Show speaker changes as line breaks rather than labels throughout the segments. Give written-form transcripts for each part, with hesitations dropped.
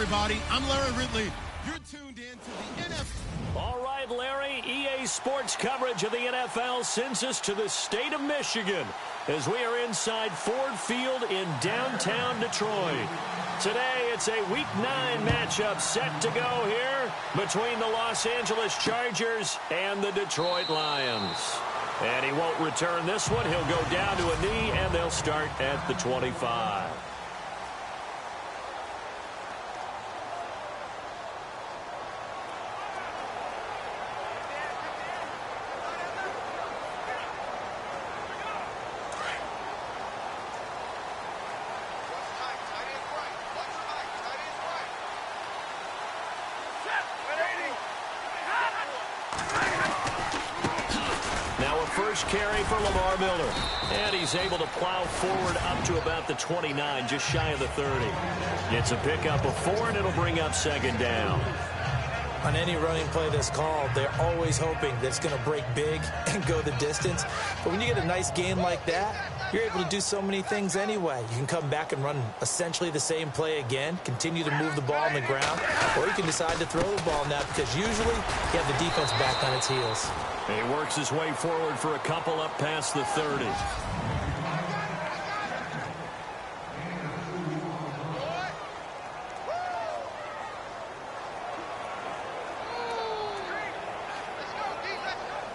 everybody. I'm Larry Ridley. You're tuned in to the NFL.
All right, Larry, EA Sports coverage of the NFL sends us to the state of Michigan as we are inside Ford Field in downtown Detroit. Today, it's a Week 9 matchup set to go here between the Los Angeles Chargers and the Detroit Lions. And he won't return this one. He'll go down to a knee, and they'll start at the 25. First carry for Lamar Miller. And he's able to plow forward up to about the 29, just shy of the 30. It's a pickup of 4, and it'll bring up second down.
On any running play that's called, they're always hoping that it's going to break big and go the distance. But when you get a nice game like that, you're able to do so many things anyway. You can come back and run essentially the same play again, continue to move the ball on the ground, or you can decide to throw the ball now because usually you have the defense back on its heels.
He works his way forward for a couple up past the 30.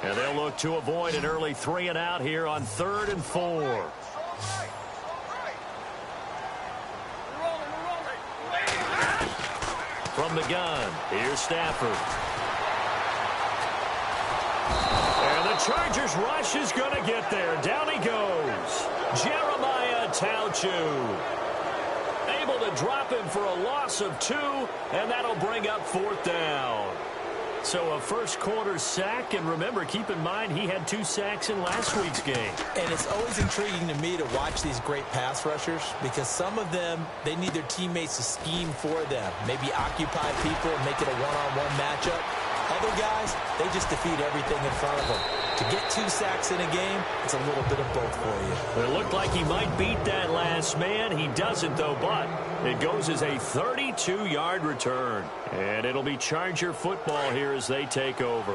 And they'll look to avoid an early 3 and out here on 3rd and 4. From the gun, here's Stafford. And the Chargers rush is going to get there. Down he goes. Jeremiah Tauchu. Able to drop him for a loss of 2, and that'll bring up 4th down. So a first quarter sack, and remember, keep in mind he had 2 sacks in last week's game.
And it's always intriguing to me to watch these great pass rushers because some of them, they need their teammates to scheme for them. Maybe occupy people and make it a one-on-one matchup. Other guys, they just defeat everything in front of them. To get 2 sacks in a game, it's a little bit of both for you.
It looked like he might beat that last man. He doesn't, though, but it goes as a 32-yard return. And it'll be Charger football here as they take over.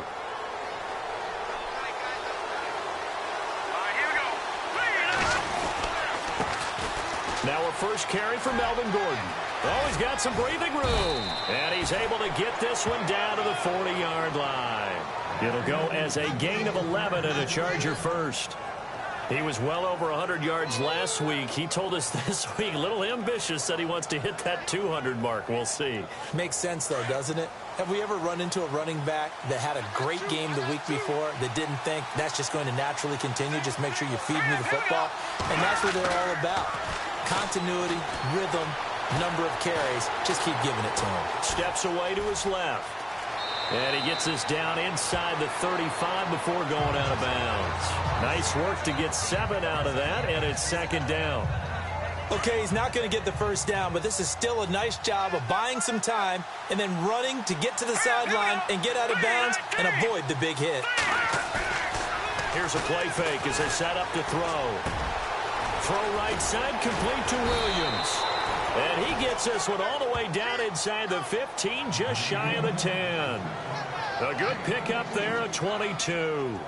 Now a first carry for Melvin Gordon. Oh, he's got some breathing room. And he's able to get this one down to the 40-yard line. It'll go as a gain of 11 and a Charger first. He was well over 100 yards last week. He told us this week, a little ambitious, said he wants to hit that 200 mark. We'll see.
Makes sense, though, doesn't it? Have we ever run into a running back that had a great game the week before that didn't think that's just going to naturally continue? Just make sure you feed me the football. And that's what they're all about. Continuity, rhythm, number of carries. Just keep giving it to him.
Steps away to his left. And he gets us down inside the 35 before going out of bounds. Nice work to get 7 out of that, and it's second down.
Okay, he's not going to get the first down, but this is still a nice job of buying some time and then running to get to the sideline and get out of bounds and avoid the big hit.
Here's a play fake as they set up to throw. Throw right side, complete to Williams. And he gets this one all the way down inside the 15, just shy of the 10. A good pickup there, a 22.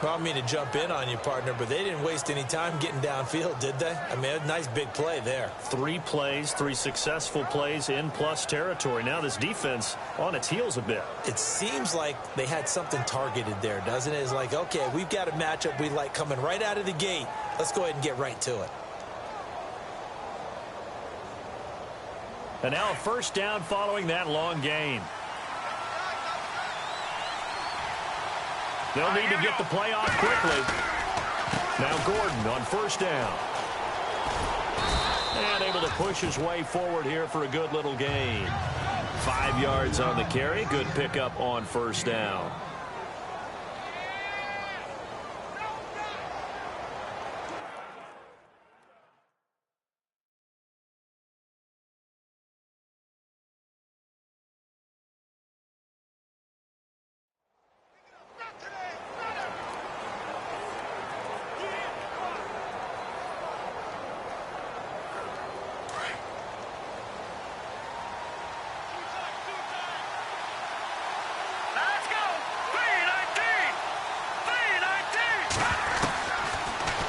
Well, I don't mean to jump in on you, partner, but they didn't waste any time getting downfield, did they? I mean, a nice big play there.
3 plays, 3 successful plays in plus territory. Now this defense on its heels a bit.
It seems like they had something targeted there, doesn't it? It's like, okay, we've got a matchup we like coming right out of the gate. Let's go ahead and get right to it.
And now a first down following that long gain. They'll need to get the play off quickly. Now Gordon on first down. And able to push his way forward here for a good little gain. 5 yards on the carry. Good pickup on first down.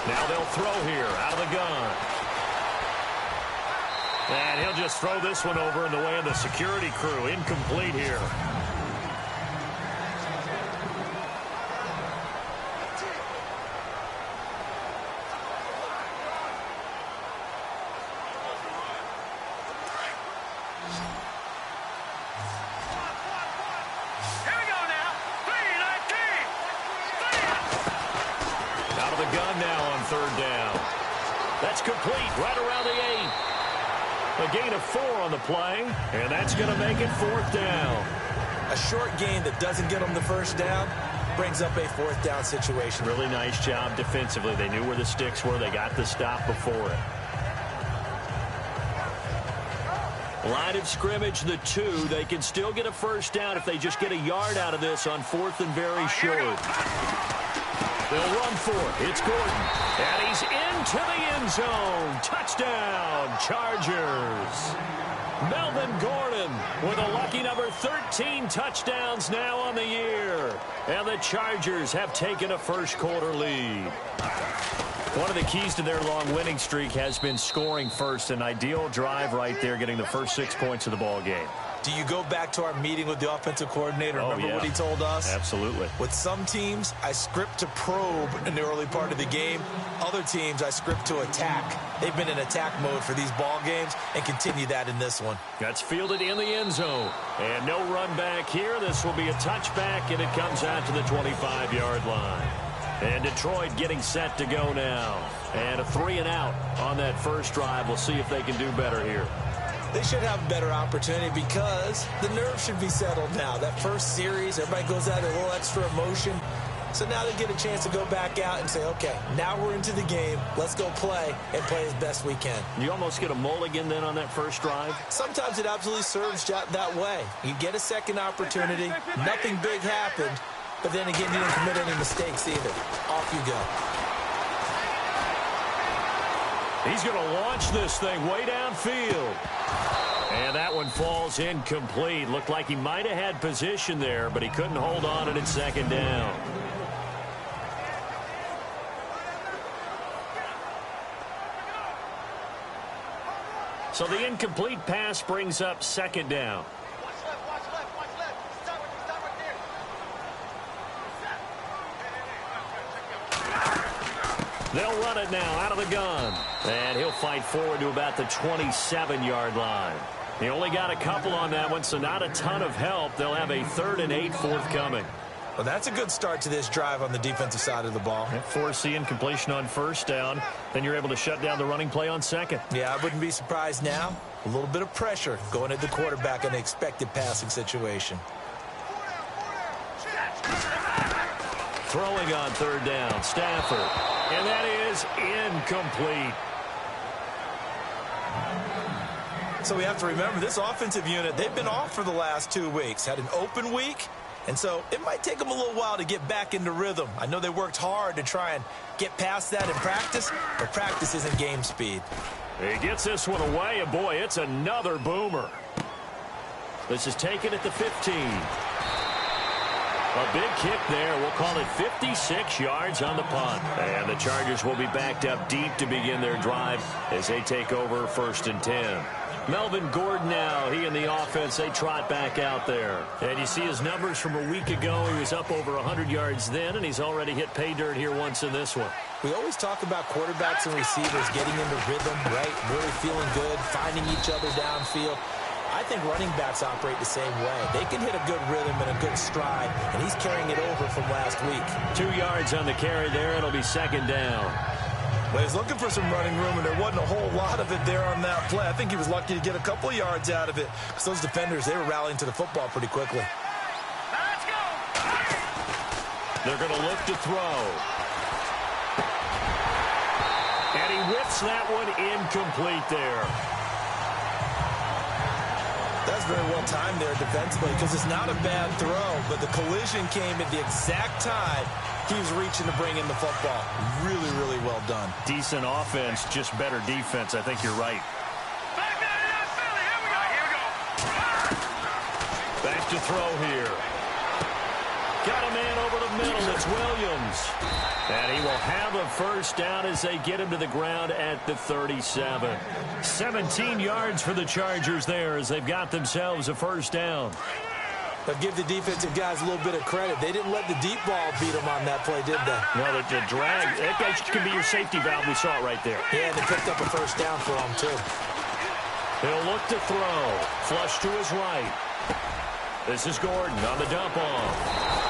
Now they'll throw here out of the gun. And he'll just throw this one over in the way of the security crew. Incomplete here. Out of the gun now on third down. That's complete right around the 8. A gain of 4 on the play, and that's going to make it fourth down.
A short gain that doesn't get them the first down brings up a fourth down situation.
Really nice job defensively. They knew where the sticks were. They got the stop before it. Line of scrimmage, the 2. They can still get a first down if they just get a yard out of this on fourth and very short. They'll run for it. It's Gordon. And he's into the end zone. Touchdown, Chargers. Melvin Gordon with a lucky number 13 touchdowns now on the year. And the Chargers have taken a first quarter lead. One of the keys to their long winning streak has been scoring first. An ideal drive right there, getting the first 6 points of the ball game.
Do you go back to our meeting with the offensive coordinator? Remember what he told us?
Absolutely.
With some teams, I script to probe in the early part of the game. Other teams, I script to attack. They've been in attack mode for these ball games and continue that in this one.
That's fielded in the end zone. And no run back here. This will be a touchback, and it comes out to the 25-yard line. And Detroit getting set to go now. And a 3-and-out on that first drive. We'll see if they can do better here.
They should have a better opportunity because the nerves should be settled now. That first series, everybody goes out with a little extra emotion. So now they get a chance to go back out and say, okay, now we're into the game. Let's go play and play as best we can.
You almost get a mulligan then on that first drive?
Sometimes it absolutely serves that way. You get a second opportunity. Nothing big happened. But then again, you didn't commit any mistakes either. Off you go.
He's going to launch this thing way downfield. And that one falls incomplete. Looked like he might have had position there, but he couldn't hold on and it's second down. So the incomplete pass brings up second down. They'll run it now out of the gun. And he'll fight forward to about the 27-yard line. He only got a couple on that one, so not a ton of help. They'll have a 3rd and 8 forthcoming.
Well, that's a good start to this drive on the defensive side of the ball.
Force the incompletion on first down. Then you're able to shut down the running play on second.
Yeah, I wouldn't be surprised now. A little bit of pressure going at the quarterback in an expected passing situation.
Throwing on third down, Stafford. And that is incomplete.
So we have to remember this offensive unit, they've been off for the last 2 weeks. Had an open week, and so it might take them a little while to get back into rhythm. I know they worked hard to try and get past that in practice, but practice isn't game speed.
He gets this one away, and boy, it's another boomer. This is taken at the 15. A big kick there. We'll call it 56 yards on the punt. And the Chargers will be backed up deep to begin their drive as they take over 1st and 10. Melvin Gordon now, he and the offense, they trot back out there. And you see his numbers from a week ago. He was up over 100 yards then, and he's already hit pay dirt here once in this one.
We always talk about quarterbacks and receivers getting into rhythm, right? Really feeling good, finding each other downfield. I think running backs operate the same way. They can hit a good rhythm and a good stride, and he's carrying it over from last week. 2
yards on the carry there. It'll be second down.
Well, he's looking for some running room, and there wasn't a whole lot of it there on that play. I think he was lucky to get a couple of yards out of it. Because those defenders, they were rallying to the football pretty quickly.
Let's go. They're going to look to throw. And he whips that one incomplete there.
That's very well timed there defensively because it's not a bad throw, but the collision came at the exact time he was reaching to bring in the football. Really, really well done.
Decent offense, just better defense. I think you're right. Back to throw here. Got a man over the middle. It's Williams. And he will have a first down as they get him to the ground at the 37. 17 yards for the Chargers there as they've got themselves a first down.
But give the defensive guys a little bit of credit. They didn't let the deep ball beat them on that play, did they?
No, the drag, that can be your safety valve. We saw it right there.
Yeah, they picked up a first down for them, too.
He'll look to throw. Flush to his right. This is Gordon on the dump off.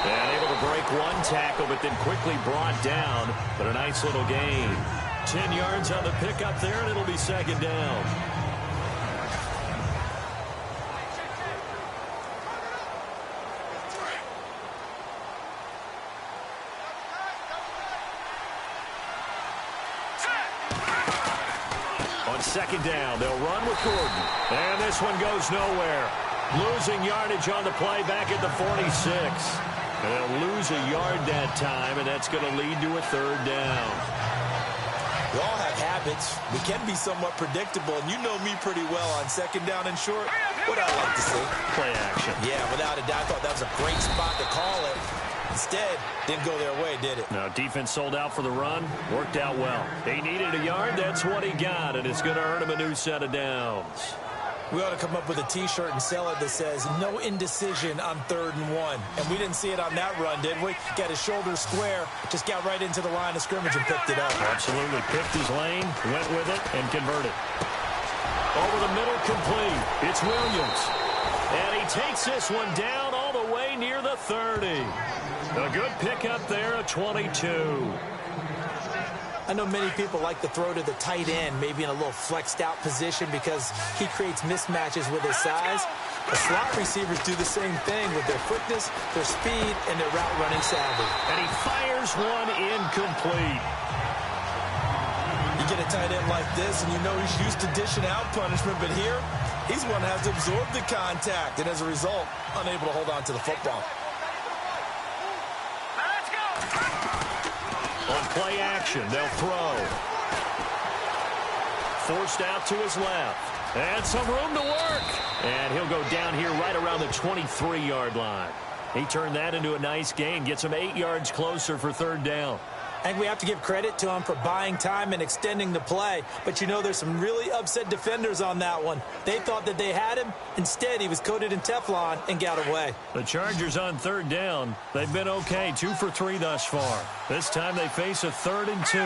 And able to break one tackle, but then quickly brought down. But a nice little gain. 10 yards on the pickup there, and it'll be second down. On second down, they'll run with Gordon. And this one goes nowhere. Losing yardage on the play back at the 46. And they'll lose a yard that time, and that's going to lead to a third down.
We all have habits. We can be somewhat predictable, and you know me pretty well on second down and short. What I like to see.
Play action.
Yeah, without a doubt, I thought that was a great spot to call it. Instead, didn't go their way, did it?
No, defense sold out for the run. Worked out well. He needed a yard. That's what he got, and it's going to earn him a new set of downs.
We ought to come up with a T-shirt and sell it that says, no indecision on 3rd and 1. And we didn't see it on that run, did we? Got his shoulders square, just got right into the line of scrimmage and picked it up.
Absolutely. Picked his lane, went with it, and converted. Over the middle, complete. It's Williams. And he takes this one down all the way near the 30. A good pickup there, a 22.
I know many people like to throw to the tight end, maybe in a little flexed out position because he creates mismatches with his size. The slot receivers do the same thing with their quickness, their speed, and their route running savvy.
And he fires one incomplete.
You get a tight end like this, and you know he's used to dishing out punishment, but here, he's one that has to absorb the contact, and as a result, unable to hold on to the football.
On play action, they'll throw. Forced out to his left. And some room to work. And he'll go down here right around the 23-yard line. He turned that into a nice gain. Gets him 8 yards closer for third down.
I think we have to give credit to him for buying time and extending the play. But, you know, there's some really upset defenders on that one. They thought that they had him. Instead, he was coated in Teflon and got away.
The Chargers on third down. They've been okay, 2 for 3 thus far. This time they face a 3rd and 2.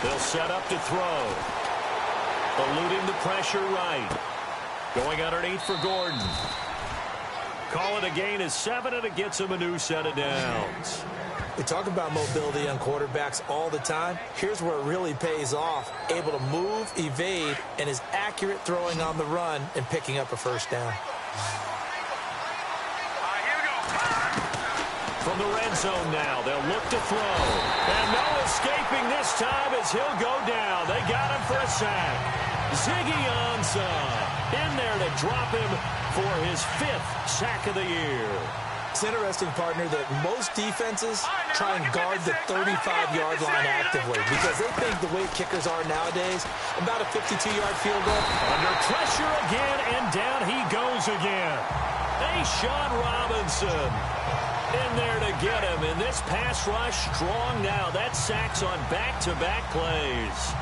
They'll set up to throw. Eluding the pressure right. Going underneath for Gordon. Call it a gain of 7, and it gets him a new set of downs.
We talk about mobility on quarterbacks all the time. Here's where it really pays off. Able to move, evade, and is accurate throwing on the run and picking up a first down.
From the red zone now, they'll look to throw. And no escaping this time as he'll go down. They got him for a sack. Ziggy Ansah in there to drop him for his 5th sack of the year.
It's interesting, partner, that most defenses try and guard the 35-yard line actively because they think the way kickers are nowadays, about a 52-yard field goal.
Under pressure again, and down he goes again. Sean Robinson in there to get him. And this pass rush strong now. That sacks on back-to-back plays.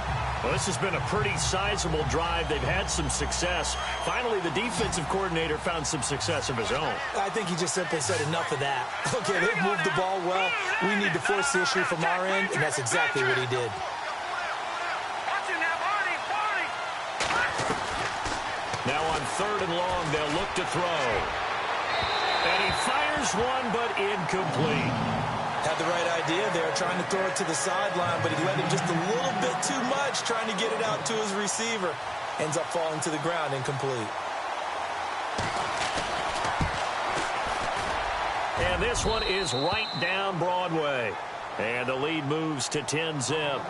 Well, this has been a pretty sizable drive. They've had some success. Finally, the defensive coordinator found some success of his own.
I think he just simply said enough of that. Okay, they've moved the ball well. We need to force the issue from our end, and that's exactly what he did.
Now on 3rd and long, they'll look to throw. And he fires one, but incomplete.
Had the right idea there, trying to throw it to the sideline, but he let him just a little bit too much, trying to get it out to his receiver. Ends up falling to the ground, incomplete.
And this one is right down Broadway. And the lead moves to 10-zip.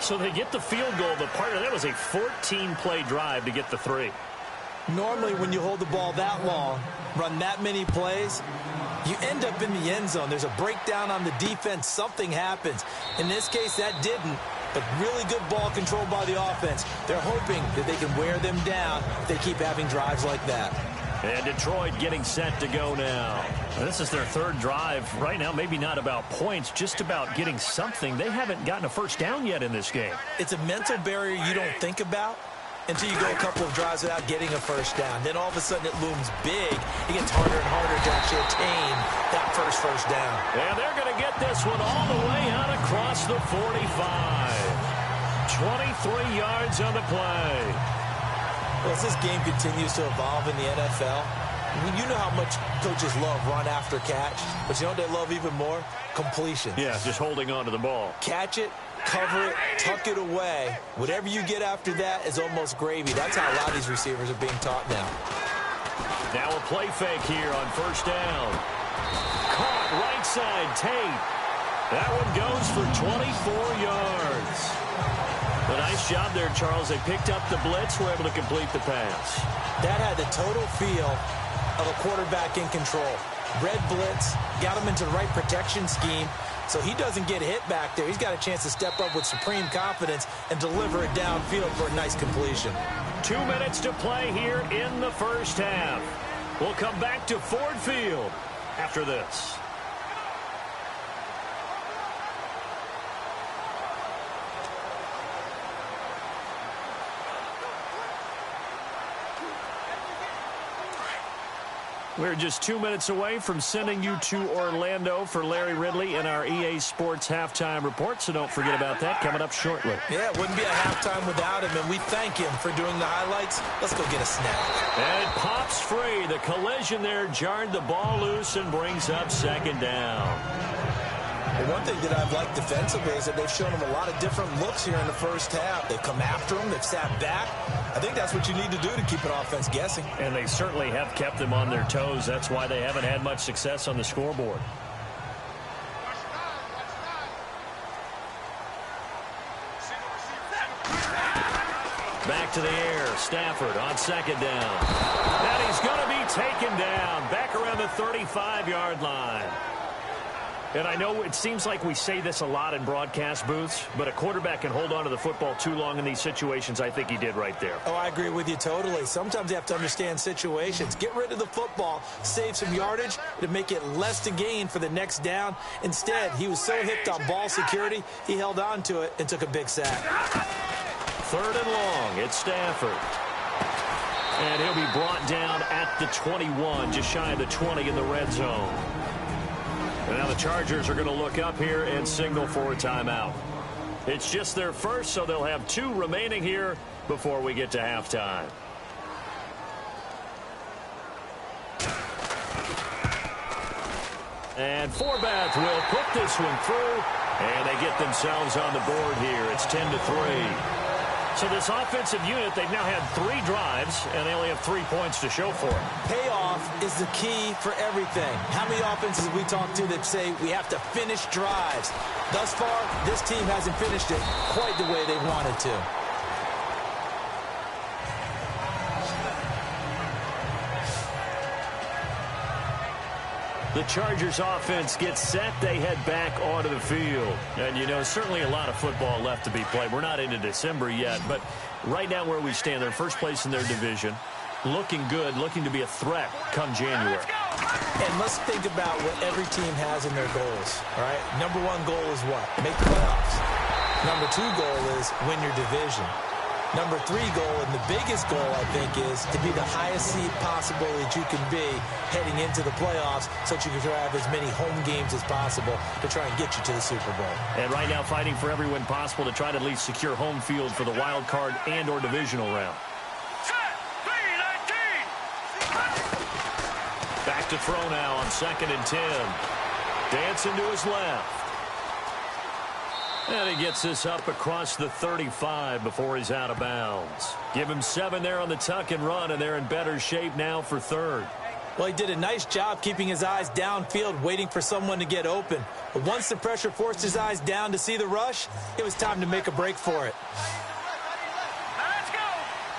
So they get the field goal, but part of that was a 14-play drive to get the 3.
Normally, when you hold the ball that long, run that many plays, you end up in the end zone. There's a breakdown on the defense. Something happens. In this case, that didn't. But really good ball control by the offense. They're hoping that they can wear them down if they keep having drives like that.
And Detroit getting set to go now.
And this is their third drive. Right now, maybe not about points, just about getting something. They haven't gotten a first down yet in this game.
It's a mental barrier you don't think about until you go a couple of drives without getting a first down. Then all of a sudden it looms big. It gets harder and harder to actually attain that first down.
And they're going to get this one all the way out across the 45. 23 yards on the play.
Well, as this game continues to evolve in the NFL, you know how much coaches love run after catch, but you know what they love even more? Completion.
Yeah, just holding on to the ball.
Catch it, cover it, tuck it away. Whatever you get after that is almost gravy. That's how a lot of these receivers are being taught now.
Now a play fake here on first down. Caught right side, Tate. That one goes for 24 yards. A nice job there, Charles. They picked up the blitz, were able to complete the pass.
That had the total feel of a quarterback in control. Red blitz, got him into the right protection scheme, so he doesn't get hit back there. He's got a chance to step up with supreme confidence and deliver it downfield for a nice completion.
2 minutes to play here in the first half. We'll come back to Ford Field after this. We're just 2 minutes away from sending you to Orlando for Larry Ridley in our EA Sports Halftime Report, so don't forget about that coming up shortly.
Yeah, it wouldn't be a halftime without him, and we thank him for doing the highlights. Let's go get a snap.
And it pops free. The collision there jarred the ball loose and brings up second down.
The one thing that I've liked defensively is that they've shown him a lot of different looks here in the first half. They've come after him. They've sat back. I think that's what you need to do to keep an offense guessing.
And they certainly have kept them on their toes. That's why they haven't had much success on the scoreboard. Back to the air. Stafford on second down. And he's going to be taken down back around the 35-yard line. And I know it seems like we say this a lot in broadcast booths, but a quarterback can hold on to the football too long in these situations. I think he did right there.
Oh, I agree with you totally. Sometimes you have to understand situations. Get rid of the football, save some yardage to make it less to gain for the next down. Instead, he was so hipped on ball security, he held on to it and took a big sack.
Third and long. It's Stafford. And he'll be brought down at the 21, just shy of the 20 in the red zone. And now the Chargers are going to look up here and signal for a timeout. It's just their first, so they'll have 2 remaining here before we get to halftime. And Forbath will put this one through, and they get themselves on the board here. It's 10-3. So this offensive unit, they've now had 3 drives, and they only have 3 points to show for it.
Payoff is the key for everything. How many offenses have we talked to that say we have to finish drives? Thus far, this team hasn't finished it quite the way they wanted to.
The Chargers offense gets set. They head back onto the field. And, you know, certainly a lot of football left to be played. We're not into December yet, but right now where we stand, they're first place in their division. Looking good, looking to be a threat come January.
And let's think about what every team has in their goals, all right? Number 1 goal is what? Make the playoffs. Number 2 goal is win your division. Number 3 goal, and the biggest goal, I think, is to be the highest seed possible that you can be heading into the playoffs so that you can have as many home games as possible to try and get you to the Super Bowl.
And right now fighting for every win possible to try to at least secure home field for the wild card and or divisional round. Back to throw now on 2nd and 10. Dancing to his left. And he gets this up across the 35 before he's out of bounds. Give him 7 there on the tuck and run, and they're in better shape now for 3rd.
Well, he did a nice job keeping his eyes downfield, waiting for someone to get open. But once the pressure forced his eyes down to see the rush, it was time to make a break for it.
Let's go!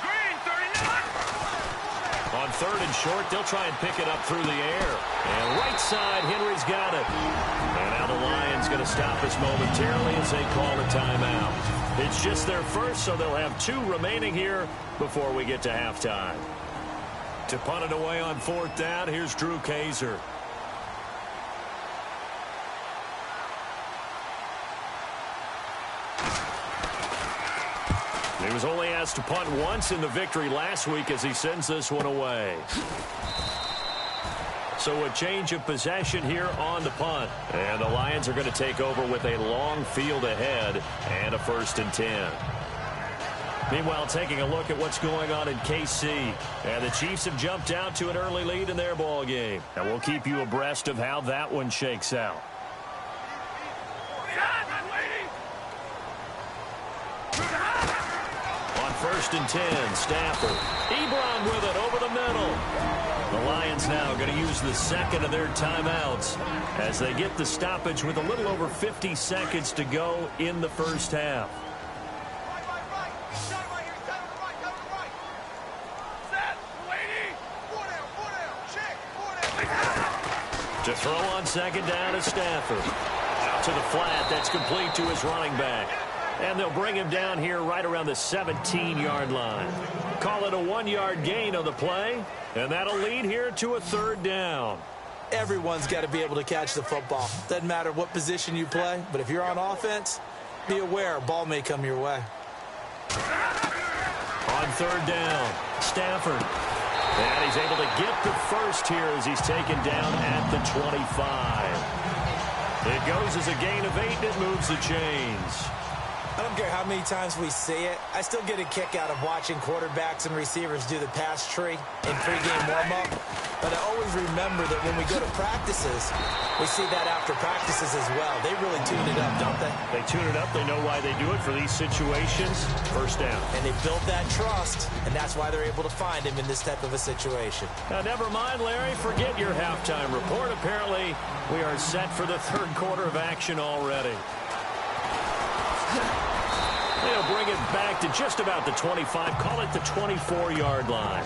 Green, 39!
On 3rd and short, they'll try and pick it up through the air. And right side, Henry's got it. And now the Lions going to stop us momentarily as they call a timeout. It's just their first, so they'll have 2 remaining here before we get to halftime. To punt it away on 4th down, here's Drew Kaiser. He was only asked to punt once in the victory last week as he sends this one away. So a change of possession here on the punt. And the Lions are going to take over with a long field ahead and a 1st and 10. Meanwhile, taking a look at what's going on in KC. And the Chiefs have jumped out to an early lead in their ball game. And we'll keep you abreast of how that one shakes out. On 1st and 10, Stafford. Ebron with it over the middle. The Lions now going to use the second of their timeouts as they get the stoppage with a little over 50 seconds to go in the first half. To throw on 2nd down is Stafford. Out to the flat. That's complete to his running back. And they'll bring him down here right around the 17-yard line. Call it a 1-yard gain on the play. And that'll lead here to a 3rd down.
Everyone's got to be able to catch the football. Doesn't matter what position you play, but if you're on offense, be aware a ball may come your way.
On 3rd down, Stafford. And he's able to get the first here as he's taken down at the 25. It goes as a gain of 8, and it moves the chains.
I don't care how many times we see it. I still get a kick out of watching quarterbacks and receivers do the pass tree in pregame warm-up. But I always remember that when we go to practices, we see that after practices as well. They really tune it up, don't they?
They tune it up. They know why they do it for these situations. 1st down.
And they built that trust, and that's why they're able to find him in this type of a situation.
Now, never mind, Larry. Forget your halftime report. Apparently, we are set for the 3rd quarter of action already. They'll bring it back to just about the 25. Call it the 24-yard line.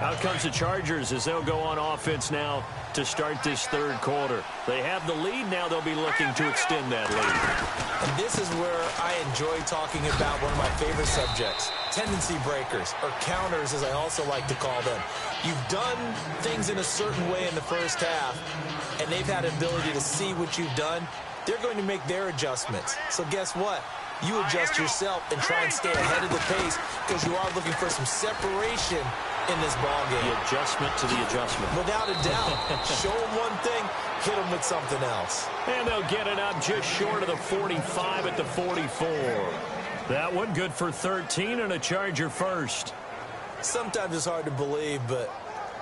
Out comes the Chargers as they'll go on offense now to start this 3rd quarter. They have the lead. Now they'll be looking to extend that lead.
And this is where I enjoy talking about one of my favorite subjects, tendency breakers, or counters as I also like to call them. You've done things in a certain way in the first half, and they've had an ability to see what you've done. They're going to make their adjustments. So guess what? You adjust yourself and try and stay ahead of the pace because you are looking for some separation in this ball game.
The adjustment to the adjustment.
Without a doubt. Show them one thing, hit them with something else.
And they'll get it up just short of the 45 at the 44. That one good for 13 and a Charger first.
Sometimes it's hard to believe, but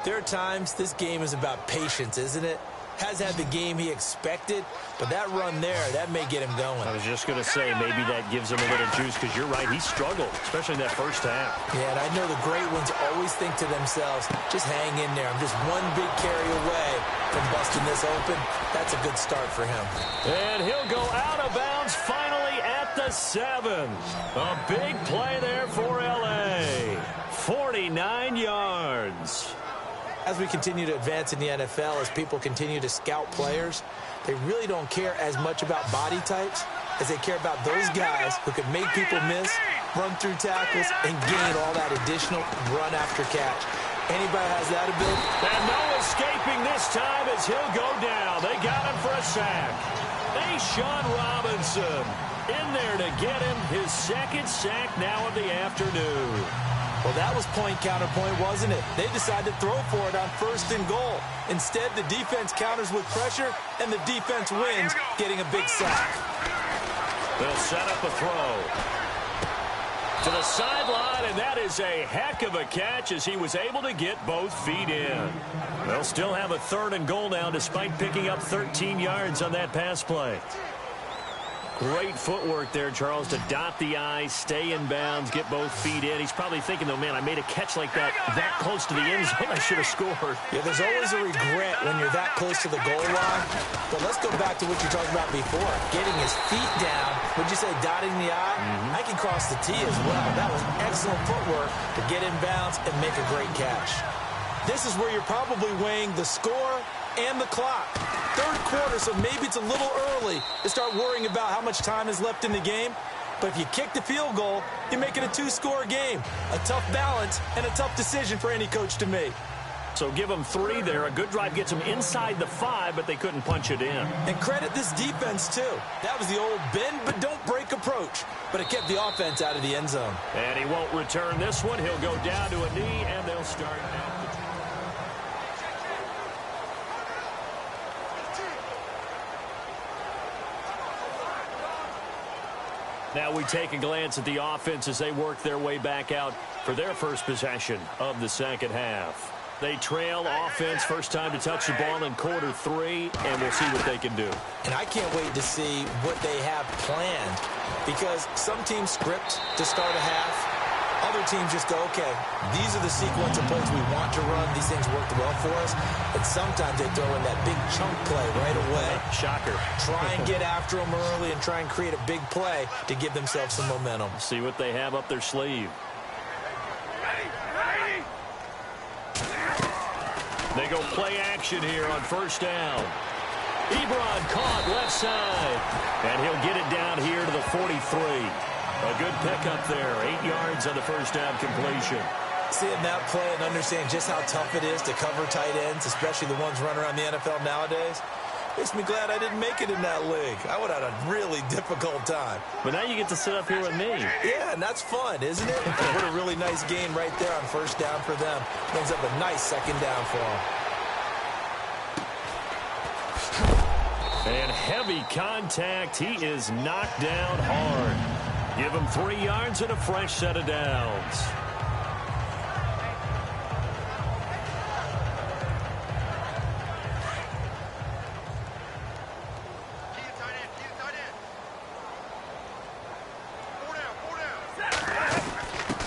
there are times this game is about patience, isn't it? Has had the game he expected, but that run there, that may get him going.
I was just going to say, maybe that gives him a little juice, because you're right, he struggled, especially in that first half.
Yeah, and I know the great ones always think to themselves, just hang in there. I'm just one big carry away from busting this open. That's a good start for him.
And he'll go out of bounds finally at the 7. A big play there for L.A. 49 yards.
As we continue to advance in the NFL, as people continue to scout players, they really don't care as much about body types as they care about those guys who can make people miss, run through tackles, and gain all that additional run after catch. Anybody has that ability?
And no escaping this time as he'll go down. They got him for a sack. Sean Robinson in there to get him his 2nd sack now of the afternoon.
Well, that was point counterpoint, wasn't it? They decided to throw for it on 1st and goal. Instead, the defense counters with pressure, and the defense wins, getting a big sack.
They'll set up a throw to the sideline, and that is a heck of a catch as he was able to get both feet in. They'll still have a 3rd and goal now despite picking up 13 yards on that pass play. Great footwork there, Charles, to dot the I, stay in bounds, get both feet in. He's probably thinking, though, man, I made a catch like that close to the end zone. I should have scored.
Yeah, there's always a regret when you're that close to the goal line. But let's go back to what you talked about before. Getting his feet down. Would you say dotting the I? I can cross the T as well. That was excellent footwork to get in bounds and make a great catch. This is where you're probably weighing the score and the clock. 3rd quarter, so maybe it's a little early to start worrying about how much time is left in the game. But if you kick the field goal, you make it a two-score game. A tough balance and a tough decision for any coach to make.
So give them 3 there. A good drive gets them inside the 5, but they couldn't punch it in.
And credit this defense, too. That was the old bend but don't break approach. But it kept the offense out of the end zone.
And he won't return this one. He'll go down to a knee, and they'll start at the... Now we take a glance at the offense as they work their way back out for their first possession of the second half. They trail offense, first time to touch the ball in quarter 3, and we'll see what they can do.
And I can't wait to see what they have planned, because some teams script to start a half. Other teams just go, okay, these are the sequence of plays we want to run. These things worked well for us. And sometimes they throw in that big chunk play right away.
Shocker.
Try and get after them early and try and create a big play to give themselves some momentum.
See what they have up their sleeve. They go play action here on first down. Ebron caught left side. And he'll get it down here to the 43. A good pickup there. 8 yards on the first down completion.
Seeing that play and understanding just how tough it is to cover tight ends, especially the ones running around the NFL nowadays, makes me glad I didn't make it in that league. I would have had a really difficult time.
But now you get to sit up here with me.
Yeah, and that's fun, isn't it? What a really nice gain right there on first down for them. Brings up a nice second down for them.
And heavy contact. He is knocked down hard. Give him 3 yards and a fresh set of downs.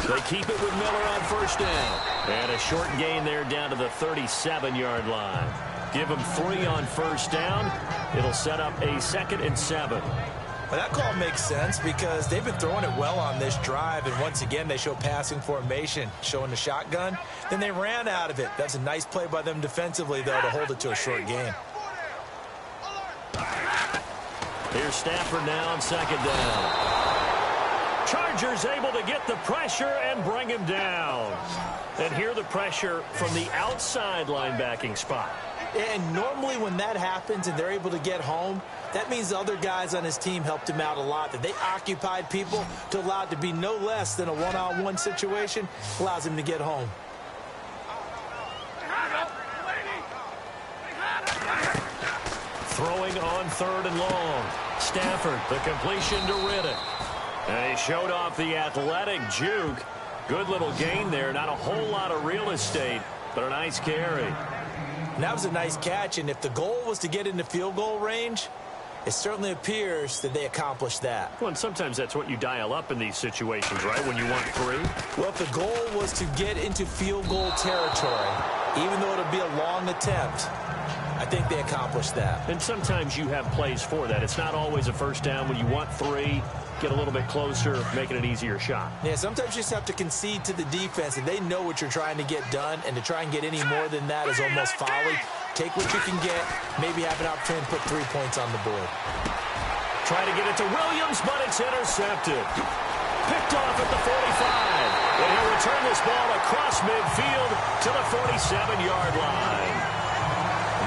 They keep it with Miller on first down. And a short gain there down to the 37-yard line. Give them 3 on first down. It'll set up a 2nd and 7.
Well, that call makes sense because they've been throwing it well on this drive, and once again they show passing formation, showing the shotgun. Then they ran out of it. That's a nice play by them defensively, though, to hold it to a short gain.
Here's Stafford now on second down. Chargers able to get the pressure and bring him down. And here the pressure from the outside linebacking spot.
And normally when that happens and they're able to get home, that means the other guys on his team helped him out a lot. That they occupied people to allow it to be no less than a one-on-one situation allows him to get home.
Throwing on 3rd and long. Stafford, the completion to Riddick. And he showed off the athletic juke. Good little gain there. Not a whole lot of real estate, but a nice carry.
And that was a nice catch, and if the goal was to get into field goal range, it certainly appears that they accomplished that.
Well, and sometimes that's what you dial up in these situations, right, when you want 3?
Well, if the goal was to get into field goal territory, even though it'll be a long attempt, I think they accomplished that.
And sometimes you have plays for that. It's not always a first down. When you want 3, get a little bit closer, making an easier shot.
Yeah, sometimes you just have to concede to the defense, and they know what you're trying to get done, and to try and get any more than that is almost folly. Take what you can get, maybe have an opportunity to put 3 points on the board.
Try to get it to Williams, but it's intercepted. Picked off at the 45. And he'll return this ball across midfield to the 47-yard line.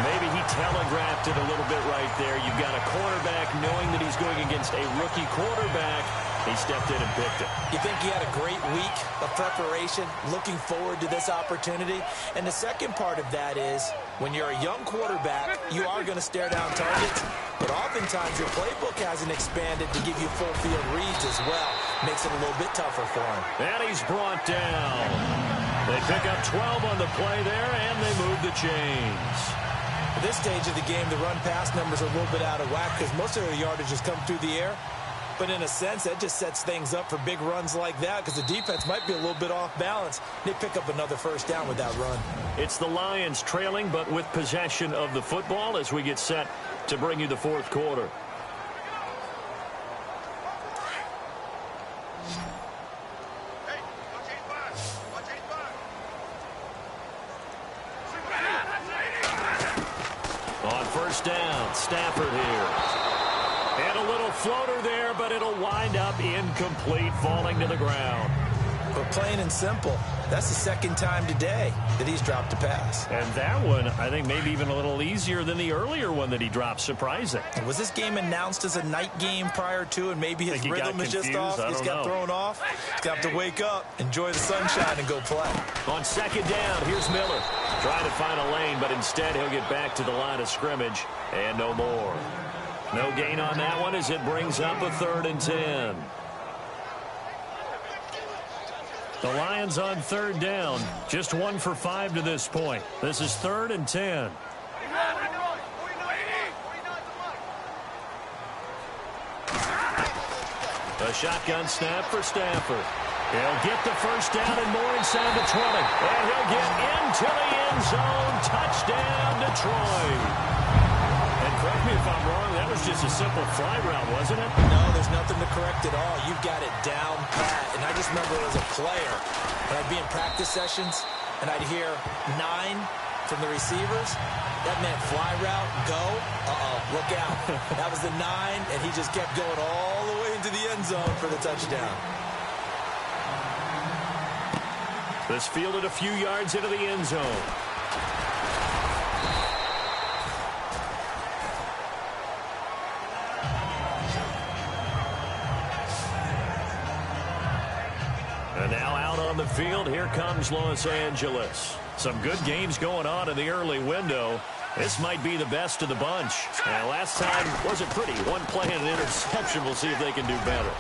Maybe he telegraphed it a little bit right there. You've got a quarterback knowing that he's going against a rookie quarterback. He stepped in and picked it.
You think he had a great week of preparation, looking forward to this opportunity? And the second part of that is, when you're a young quarterback, you are going to stare down targets, but oftentimes your playbook hasn't expanded to give you full field reads as well. Makes it a little bit tougher for him.
And he's brought down. They pick up 12 on the play there, and they move the chains.
At this stage of the game, the run-pass numbers are a little bit out of whack because most of their yardage has come through the air. But in a sense, that just sets things up for big runs like that because the defense might be a little bit off balance. They pick up another first down with that run.
It's the Lions trailing, but with possession of the football as we get set to bring you the 4th quarter. On first down, Stafford here. And a little floater there, but it'll wind up incomplete, falling to the ground.
But plain and simple, that's the second time today that he's dropped a pass.
And that one, I think, maybe even a little easier than the earlier one that he dropped. Surprising.
Was this game announced as a night game prior to, and maybe his rhythm is just off? He's got thrown off. He's got to wake up, enjoy the sunshine, and go play.
On second down, here's Miller. Trying to find a lane, but instead he'll get back to the line of scrimmage, and no more. No gain on that one as it brings up a 3rd and 10. The Lions on 3rd down. Just 1 for 5 to this point. This is 3rd and 10. A shotgun snap for Stafford. He'll get the first down and more inside the 20. And he'll get into the end zone. Touchdown, Detroit. And correct me if I'm wrong, that was just a simple fly route, wasn't it?
No, there's nothing to correct at all. You've got it down pat. And I just remember as a player, when I'd be in practice sessions, and I'd hear 9 from the receivers, that meant fly route, go, look out. That was the 9, and he just kept going all the way into the end zone for the touchdown.
This fielded a few yards into the end zone. And now out on the field, here comes Los Angeles. Some good games going on in the early window. This might be the best of the bunch. And last time wasn't pretty. One play and an interception. We'll see if they can do better.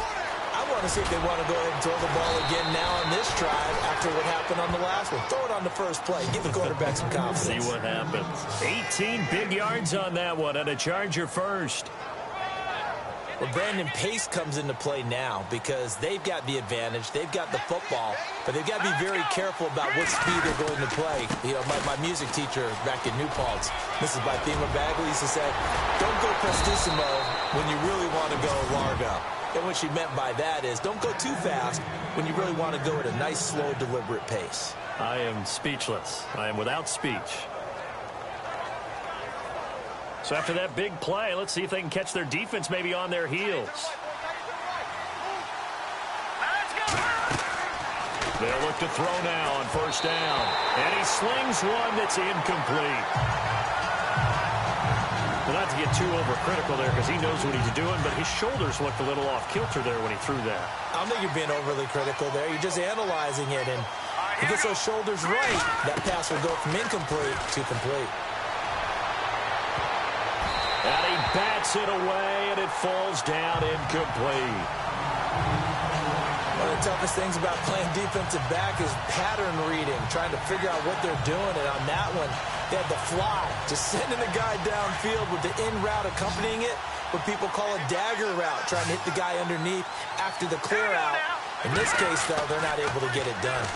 I want to see if they want to go ahead and throw the ball again now on this drive after what happened on the last one. Throw it on the first play. Give the quarterback some confidence.
See what happens. 18 big yards on that one and a Charger first.
Well, Brandon, pace comes into play now because they've got the advantage. They've got the football, but they've got to be very careful about what speed they're going to play. You know, my music teacher back in New Paltz, Mrs. Bythema Bagley, used to say, don't go prestissimo when you really want to go largo. And what she meant by that is don't go too fast when you really want to go at a nice, slow, deliberate pace.
I am speechless. I am without speech. So after that big play, let's see if they can catch their defense maybe on their heels. They'll look to throw now on first down. And he slings one that's incomplete. Well, not to get too overcritical there because he knows what he's doing, but his shoulders looked a little off kilter there when he threw that.
I don't think you're being overly critical there. You're just analyzing it, and he gets those shoulders right. That pass will go from incomplete to complete.
And he bats it away, and it falls down incomplete.
One of the toughest things about playing defensive back is pattern reading, trying to figure out what they're doing. And on that one, they had the fly, just sending the guy downfield with the in route accompanying it, what people call a dagger route, trying to hit the guy underneath after the clear out. In this case, though, they're not able to get it done.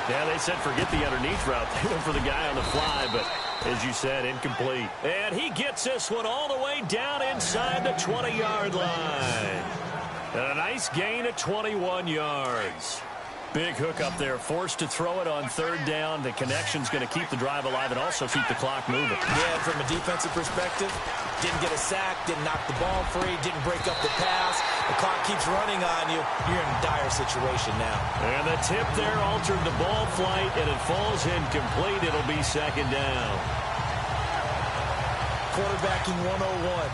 Yeah, they said forget the underneath route. They went for the guy on the fly, but as you said, incomplete. And he gets this one all the way down inside the 20-yard line. And a nice gain of 21 yards. Big hook up there, forced to throw it on third down. The connection's going to keep the drive alive and also keep the clock moving.
Yeah, from a defensive perspective, didn't get a sack, didn't knock the ball free, didn't break up the pass. The clock keeps running on you. You're in a dire situation now.
And the tip there altered the ball flight, and it falls incomplete. It'll be second down.
Quarterbacking 101.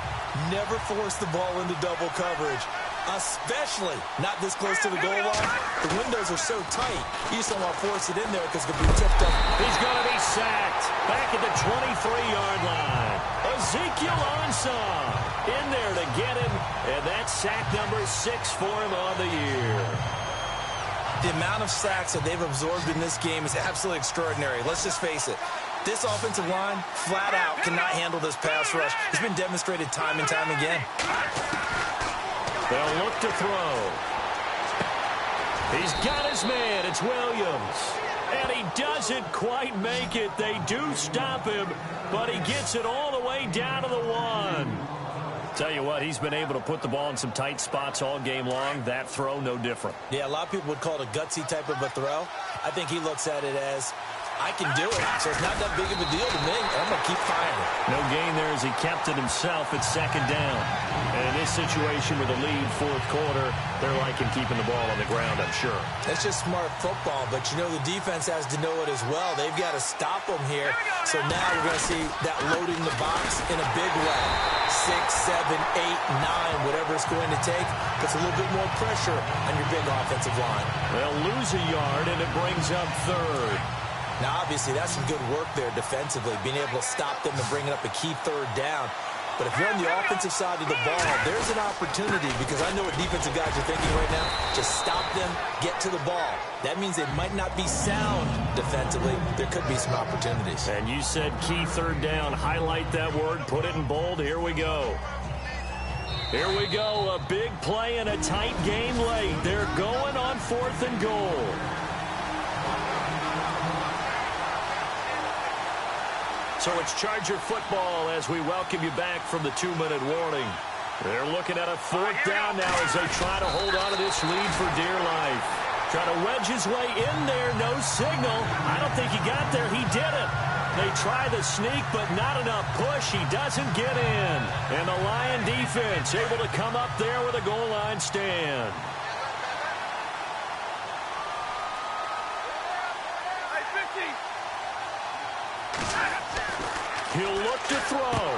Never force the ball into double coverage, especially not this close to the goal line. The windows are so tight, you just don't want to force it in there because it could be tipped up.
He's going to be sacked back at the 23-yard line. Ezekiel Ansah in there to get him, and that's sack number 6 for him on the year.
The amount of sacks that they've absorbed in this game is absolutely extraordinary. Let's just face it. This offensive line, flat out, cannot handle this pass rush. It's been demonstrated time and time again.
They'll look to throw. He's got his man. It's Williams. And he doesn't quite make it. They do stop him, but he gets it all the way down to the 1. Tell you what, he's been able to put the ball in some tight spots all game long. That throw, no different.
Yeah, a lot of people would call it a gutsy type of a throw. I think he looks at it as, I can do it, so it's not that big of a deal to me. I'm going to keep firing.
No gain there as he kept it himself at second down. And in this situation with a lead fourth quarter, they're liking keeping the ball on the ground, I'm sure.
That's just smart football, but you know the defense has to know it as well. They've got to stop them here. So now we're going to see that loading the box in a big way. 6, 7, 8, 9, whatever it's going to take, puts a little bit more pressure on your big offensive line.
They'll lose a yard, and it brings up third.
Now, obviously, that's some good work there defensively, being able to stop them and bringing up a key third down. But if you're on the offensive side of the ball, there's an opportunity, because I know what defensive guys are thinking right now. Just stop them, get to the ball. That means they might not be sound defensively. There could be some opportunities.
And you said key third down. Highlight that word, put it in bold. Here we go. Here we go. A big play and a tight game late. They're going on 4th and goal. So it's Charger football as we welcome you back from the 2-minute warning. They're looking at a 4th down now as they try to hold on to this lead for dear life. Trying to wedge his way in there, no signal. I don't think he got there. He didn't. They try the sneak, but not enough push. He doesn't get in. And the Lion defense able to come up there with a goal line stand. He'll look to throw.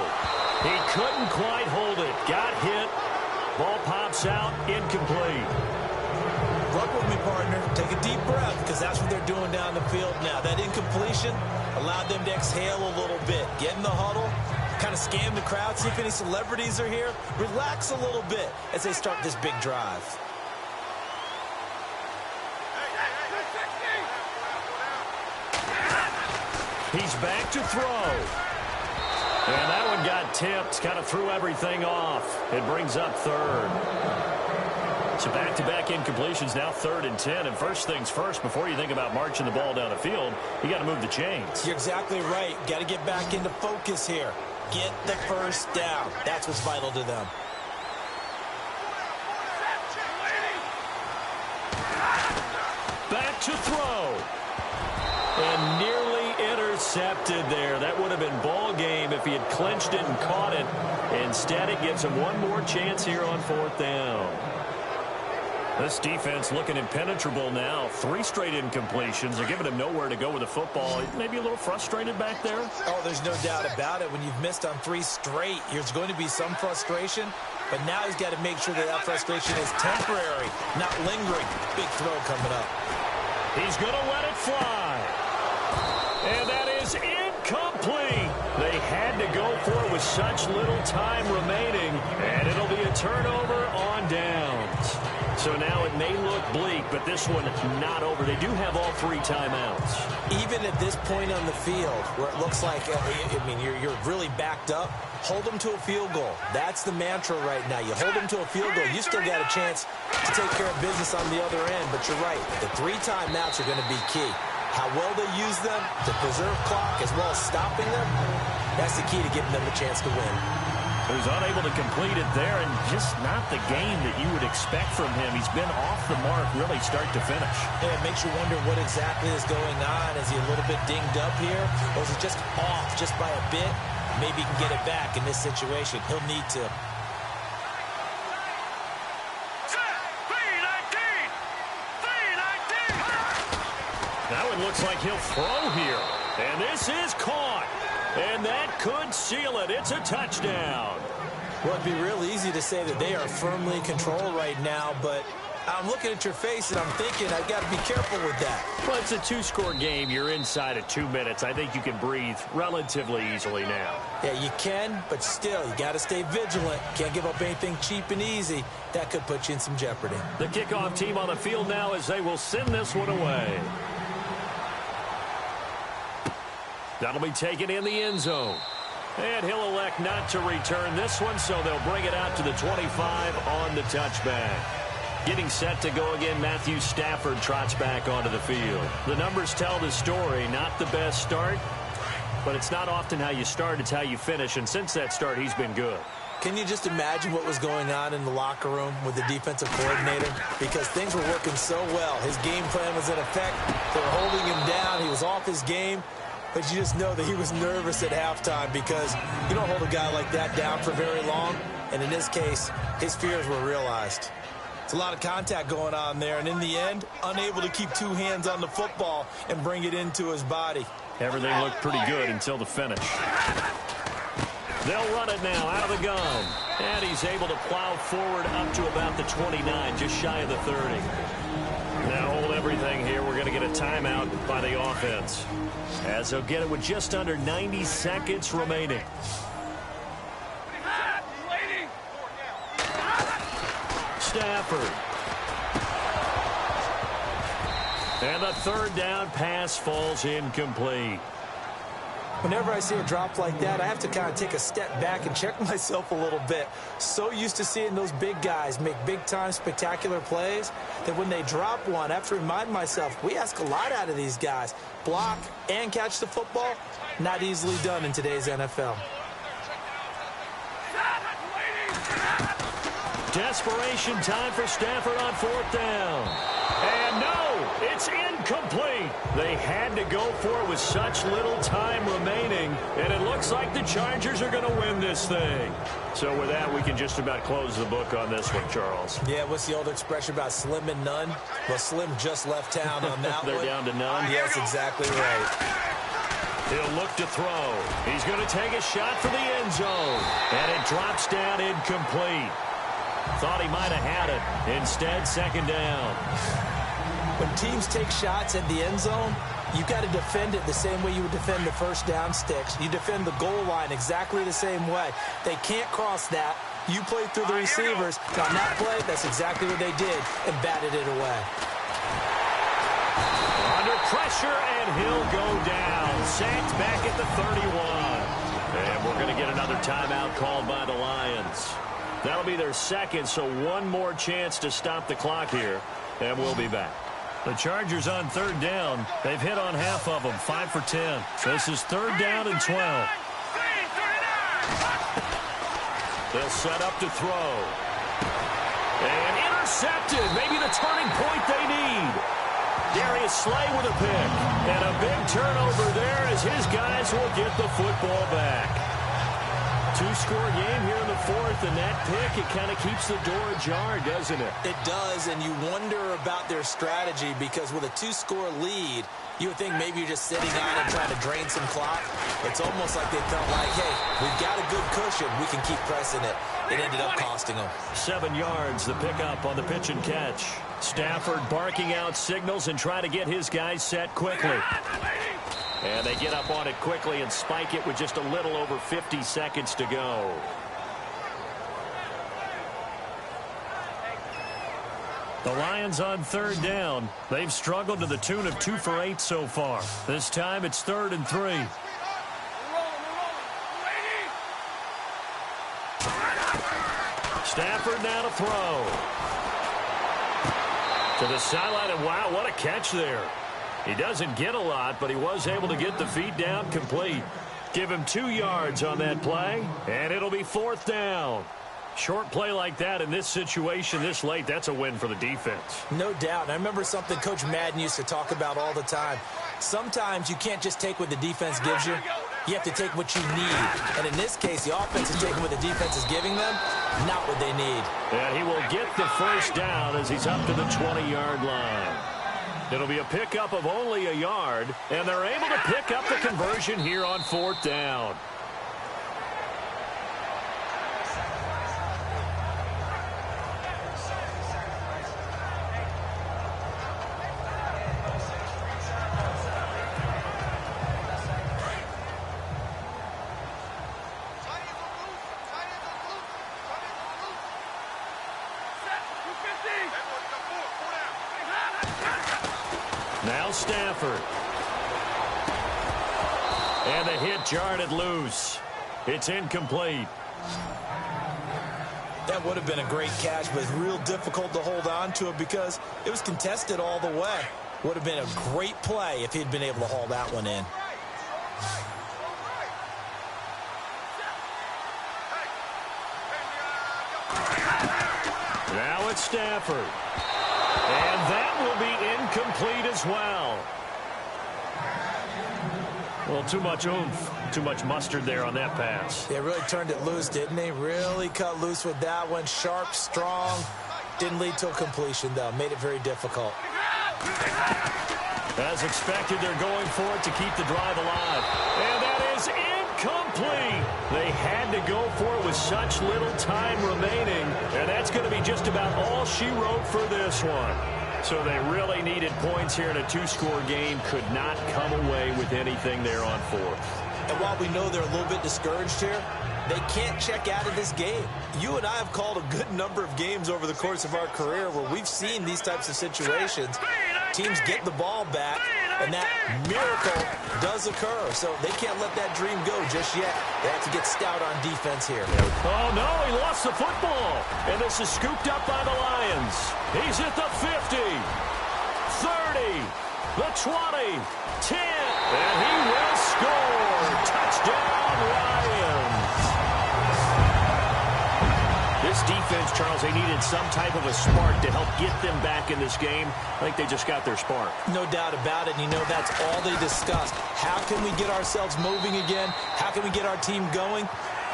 He couldn't quite hold it. Got hit. Ball pops out. Incomplete.
Run with me, partner. Take a deep breath, because that's what they're doing down the field now. That incompletion allowed them to exhale a little bit. Get in the huddle. Kind of scan the crowd. See if any celebrities are here. Relax a little bit as they start this big drive.
He's back to throw. And that one got tipped, kind of threw everything off. It brings up third. So back-to-back incompletions, now 3rd and 10. And first things first, before you think about marching the ball down the field, you got to move the chains.
You're exactly right. Got to get back into focus here. Get the first down. That's what's vital to them.
Back to throw. And nearly intercepted there. That would have been ball game if he had clinched it and caught it. Instead, it gives him one more chance here on 4th down. This defense looking impenetrable now. 3 straight incompletions. They're giving him nowhere to go with the football. Maybe a little frustrated back there.
Oh, there's no doubt about it. When you've missed on 3 straight, there's going to be some frustration. But now he's got to make sure that that frustration is temporary, not lingering. Big throw coming up.
He's going to let it fly. And that is incomplete. They had to go for it with such little time remaining. And it'll be a turnover on downs. So now it may look bleak, but this one not over. They do have all 3 timeouts.
Even at this point on the field, where it looks like, you're really backed up, hold them to a field goal. That's the mantra right now. You hold them to a field goal, you still got a chance to take care of business on the other end. But you're right, the 3 timeouts are going to be key. How well they use them to preserve clock as well as stopping them, that's the key to giving them a chance to win.
He was unable to complete it there, and just not the game that you would expect from him. He's been off the mark really start to finish.
Yeah, it makes you wonder what exactly is going on. Is he a little bit dinged up here, or is he just off just by a bit? Maybe he can get it back in this situation. He'll need to.
Now it looks like he'll throw here. And this is caught. And that could seal it. It's a touchdown.
Well, it'd be real easy to say that they are firmly in control right now, but I'm looking at your face and I'm thinking I've got to be careful with that.
Well, it's a 2-score game. You're inside of 2 minutes. I think you can breathe relatively easily now.
Yeah, you can, but still, you got to stay vigilant. Can't give up anything cheap and easy. That could put you in some jeopardy.
The kickoff team on the field now as they will send this one away. That'll be taken in the end zone. And he'll elect not to return this one, so they'll bring it out to the 25 on the touchback. Getting set to go again, Matthew Stafford trots back onto the field. The numbers tell the story. Not the best start, but it's not often how you start, it's how you finish. And since that start, he's been good.
Can you just imagine what was going on in the locker room with the defensive coordinator? Because things were working so well. His game plan was in effect. They were holding him down. He was off his game. But you just know that he was nervous at halftime because you don't hold a guy like that down for very long. And in this case, his fears were realized. It's a lot of contact going on there. And in the end, unable to keep two hands on the football and bring it into his body.
Everything looked pretty good until the finish. They'll run it now out of the gun. And he's able to plow forward up to about the 29, just shy of the 30. Now hold everything here. We're going to get a timeout by the offense, as they'll get it with just under 90 seconds remaining. Stafford. And the third down pass falls incomplete.
Whenever I see a drop like that, I have to kind of take a step back and check myself a little bit. So used to seeing those big guys make big-time spectacular plays that when they drop one, I have to remind myself, we ask a lot out of these guys. Block and catch the football, not easily done in today's NFL.
Desperation time for Stafford on fourth down. And no, it's incomplete. They had to go for it with such little time remaining, and it looks like the Chargers are going to win this thing. So with that, we can just about close the book on this one, Charles.
Yeah, what's the old expression about slim and none? Well, Slim just left town on that
They're
one.
down to none?
Yes, exactly right.
He'll look to throw. He's going to take a shot for the end zone, and it drops down incomplete. Thought he might have had it. Instead, second down.
When teams take shots at the end zone, you got to defend it the same way you would defend the first down sticks. You defend the goal line exactly the same way. They can't cross that. You play through the receivers. On that play, that's exactly what they did and batted it away.
Under pressure, and he'll go down. Sacked back at the 31. And we're going to get another timeout called by the Lions. That'll be their second, so one more chance to stop the clock here, and we'll be back. The Chargers on third down. They've hit on half of them, 5 for 10. So this is third down and 12. They'll set up to throw. And intercepted. Maybe the turning point they need. Darius Slay with a pick. And a big turnover there as his guys will get the football back. Two-score game here in the fourth, and that pick, it kind of keeps the door ajar, doesn't it?
It does, and you wonder about their strategy because with a two-score lead, you would think maybe you're just sitting on and trying to drain some clock. It's almost like they felt like, hey, we've got a good cushion. We can keep pressing it. It ended up costing them.
7 yards, the pickup on the pitch and catch. Stafford barking out signals and trying to get his guys set quickly. And they get up on it quickly and spike it with just a little over 50 seconds to go. The Lions on third down. They've struggled to the tune of 2 for 8 so far. This time it's 3rd and 3. Stafford now to throw. To the sideline, and wow, what a catch there. He doesn't get a lot, but he was able to get the feet down complete. Give him 2 yards on that play, and it'll be 4th down. Short play like that in this situation this late, that's a win for the defense.
No doubt. And I remember something Coach Madden used to talk about all the time. Sometimes you can't just take what the defense gives you. You have to take what you need. And in this case, the offense is taking what the defense is giving them, not what they need.
And he will get the first down as he's up to the 20-yard line. It'll be a pickup of only a yard, and they're able to pick up the conversion here on 4th down. Now Stafford. And the hit jarred it loose. It's incomplete.
That would have been a great catch, but it's real difficult to hold on to it because it was contested all the way. Would have been a great play if he'd been able to haul that one in.
Stafford. And that will be incomplete as well. Well, too much oomph, too much mustard there on that pass.
They really turned it loose, didn't they? Really cut loose with that one. Sharp, strong. Didn't lead to a completion, though. Made it very difficult.
As expected, they're going for it to keep the drive alive. And that is incomplete. They had to go for it with such little time remaining. And that's going to be just about all she wrote for this one. So they really needed points here in a two-score game. Could not come away with anything there on fourth.
And while we know they're a little bit discouraged here, they can't check out of this game. You and I have called a good number of games over the course of our career where we've seen these types of situations. Teams get the ball back, and that miracle does occur. So they can't let that dream go just yet. They have to get stout on defense here.
Oh, no, he lost the football. And this is scooped up by the Lions. He's at the 50, 30, the 20, 10, and he will score. Touchdown, Lions. This defense, Charles, they needed some type of a spark to help get them back in this game. I think they just got their spark.
No doubt about it. You know, that's all they discussed. How can we get ourselves moving again? How can we get our team going?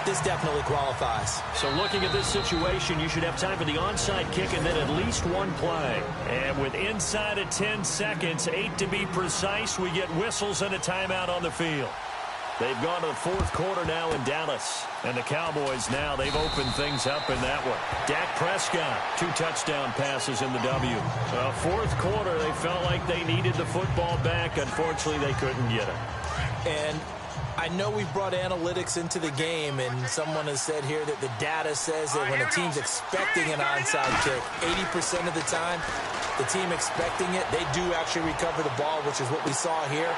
This definitely qualifies.
So looking at this situation, you should have time for the onside kick and then at least one play. And with inside of 10 seconds, 8 to be precise, we get whistles and a timeout on the field. They've gone to the fourth quarter now in Dallas. And the Cowboys now, they've opened things up in that one. Dak Prescott, 2 touchdown passes in the W. Fourth quarter, they felt like they needed the football back. Unfortunately, they couldn't get it.
And I know we've brought analytics into the game, and someone has said here that the data says that when a team's expecting an onside kick, 80% of the time, the team expecting it, they do actually recover the ball, which is what we saw here.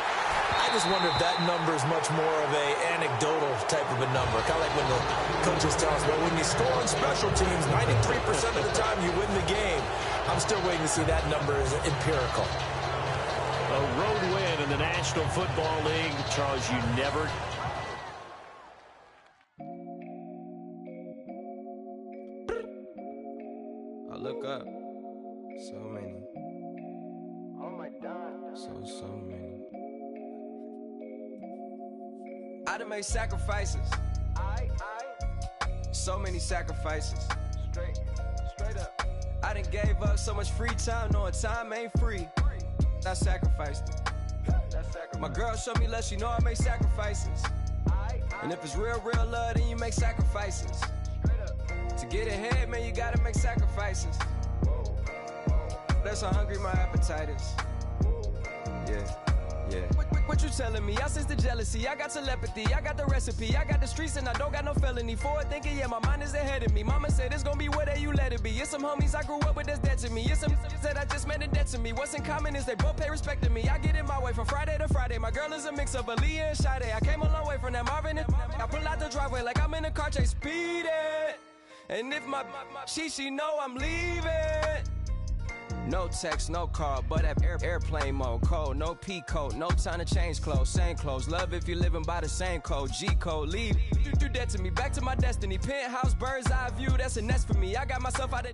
I just wonder if that number is much more of a anecdotal type of a number. Kind of like when the coaches tell us, well, when you score on special teams, 93% of the time you win the game. I'm still waiting to see that number is empirical.
A road win in the National Football League. Charles, you never...
I look up. So many.
Oh my God.
So many. I done made sacrifices. So many sacrifices.
Straight up.
I done gave up so much free time, knowing time ain't free. I sacrificed it. My girl showed me love, she know I make sacrifices. And if it's real love, then you make sacrifices. To get ahead, man, you gotta make sacrifices. That's how hungry my appetite is. Yeah. What you telling me? I sense the jealousy, I got telepathy, I got the recipe, I got the streets and I don't got no felony. Forward thinking, yeah, my mind is ahead of me. Mama said it's gonna be whatever you let it be. It's some homies I grew up with that's dead to me. It's some that I just made a debt to me. What's in common is they both pay respect to me. I get in my way from Friday to Friday. My girl is a mix of Aaliyah and Sade. I came a long way from that Marvin and I pull out the driveway like I'm in a car chase speeding. And if my she know I'm leaving. No text, no call, but at airplane mode. Code, no P code, no time to change clothes. Same clothes, love if you're living by the same code. G code, leave. Do that to me, back to my destiny. Penthouse, bird's eye view, that's a nest for me. I got myself out of...